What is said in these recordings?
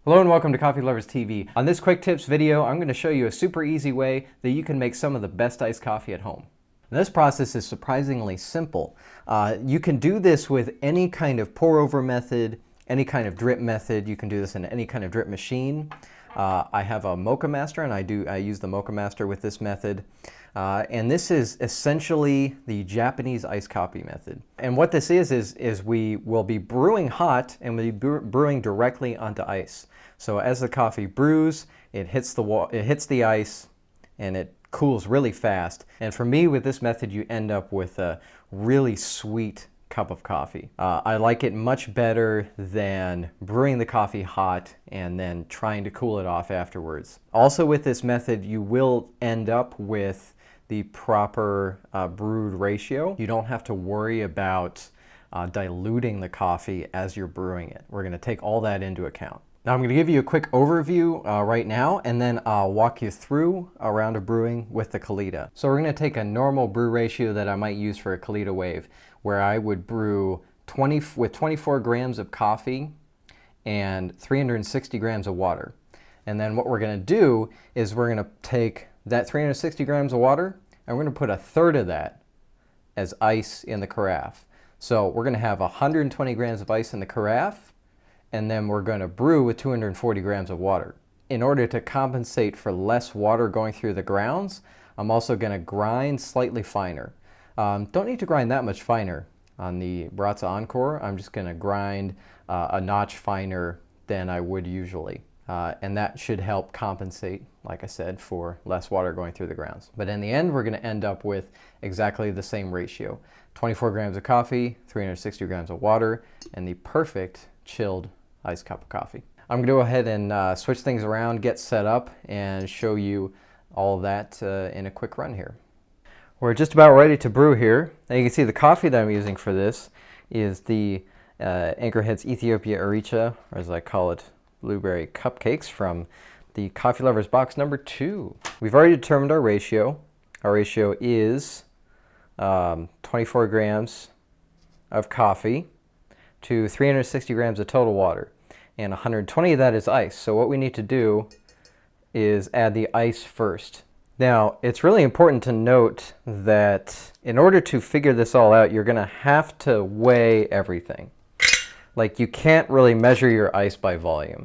Hello and welcome to Coffee Lovers TV. On this quick tips video, I'm going to show you a super easy way that you can make some of the best iced coffee at home. This process is surprisingly simple. You can do this with any kind of pour over method, any kind of drip method. You can do this in any kind of drip machine. I have a Mocha Master and I use the Mocha Master with this method. And this is essentially the Japanese iced coffee method. And what this is we will be brewing hot and we'll be brewing directly onto ice. So as the coffee brews, it hits the ice and it cools really fast. And for me, with this method, you end up with a really sweet cup of coffee. I like it much better than brewing the coffee hot and then trying to cool it off afterwards. Also with this method, you will end up with the proper brewed ratio. You don't have to worry about diluting the coffee as you're brewing it. We're going to take all that into account. Now I'm going to give you a quick overview right now, and then I'll walk you through a round of brewing with the Kalita. So we're going to take a normal brew ratio that I might use for a Kalita wave, where I would brew 24 grams of coffee and 360 grams of water. And then what we're going to do is we're going to take that 360 grams of water and we're going to put a third of that as ice in the carafe. So we're going to have 120 grams of ice in the carafe, and then we're going to brew with 240 grams of water. In order to compensate for less water going through the grounds, I'm also going to grind slightly finer. Don't need to grind that much finer on the Baratza Encore. I'm just going to grind a notch finer than I would usually. And that should help compensate, like I said, for less water going through the grounds. But in the end, we're going to end up with exactly the same ratio. 24 grams of coffee, 360 grams of water, and the perfect chilled iced cup of coffee. I'm going to go ahead and switch things around, get set up, and show you all of that in a quick run here. We're just about ready to brew here. Now you can see the coffee that I'm using for this is the Anchorhead's Ethiopia Aricha, or as I call it, blueberry cupcakes from the Coffee Lovers box number 2. We've already determined our ratio. Our ratio is 24 grams of coffee to 360 grams of total water, and 120 of that is ice. So what we need to do is add the ice first. Now, it's really important to note that in order to figure this all out, you're going to have to weigh everything. Like, you can't really measure your ice by volume.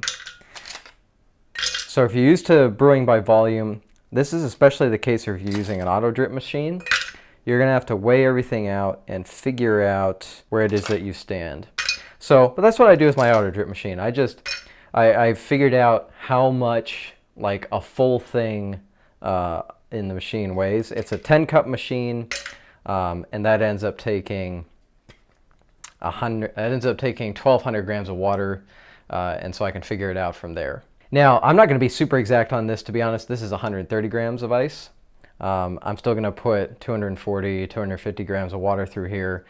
So if you're used to brewing by volume, this is especially the case if you're using an auto drip machine. You're going to have to weigh everything out and figure out where it is that you stand. But that's what I do with my auto drip machine. I figured out how much like a full thing in the machine weighs. It's a 10-cup machine, and that ends up taking 1,200 grams of water, and so I can figure it out from there. Now, I'm not going to be super exact on this, to be honest. This is 130 grams of ice. I'm still going to put 240, 250 grams of water through here.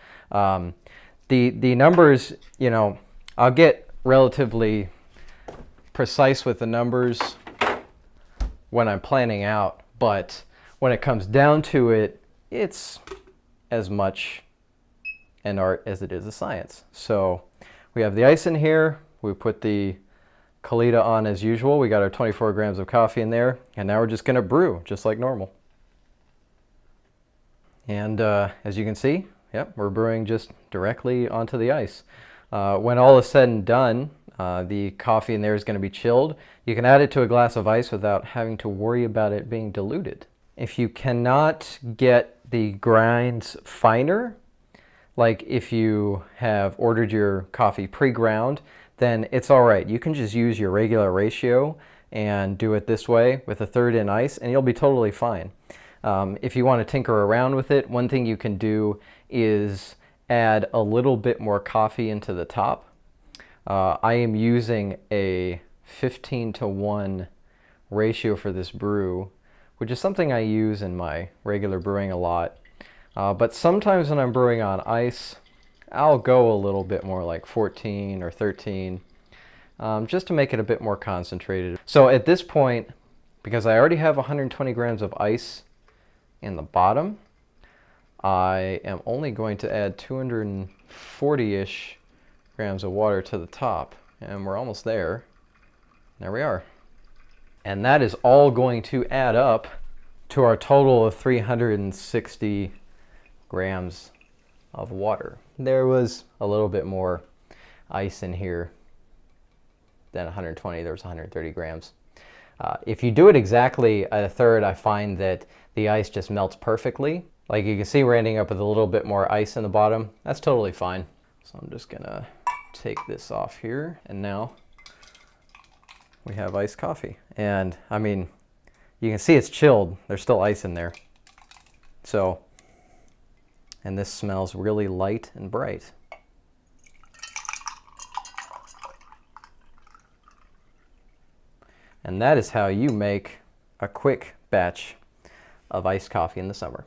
The numbers, you know, I'll get relatively precise with the numbers when I'm planning out, but when it comes down to it, it's as much an art as it is a science. So we have the ice in here, we put the Kalita on as usual, we got our 24 grams of coffee in there, and now we're just going to brew just like normal. And as you can see, yep, we're brewing just directly onto the ice. When all is said and done, the coffee in there is going to be chilled. You can add it to a glass of ice without having to worry about it being diluted. If you cannot get the grinds finer, like if you have ordered your coffee pre-ground, then it's all right. You can just use your regular ratio and do it this way with a third in ice, and you'll be totally fine. If you want to tinker around with it, one thing you can do is add a little bit more coffee into the top. I am using a 15-to-1 ratio for this brew, which is something I use in my regular brewing a lot. But sometimes when I'm brewing on ice, I'll go a little bit more, like 14 or 13, just to make it a bit more concentrated. So at this point, because I already have 120 grams of ice in the bottom, I am only going to add 240-ish grams of water to the top, and we're almost there. There we are. And that is all going to add up to our total of 360 grams of water. There was a little bit more ice in here than 120. There was 130 grams. If you do it exactly a third, I find that the ice just melts perfectly. Like you can see, we're ending up with a little bit more ice in the bottom. That's totally fine. So I'm just gonna take this off here, and now we have iced coffee. And I mean, you can see it's chilled. There's still ice in there. So, and this smells really light and bright. And that is how you make a quick batch of iced coffee in the summer.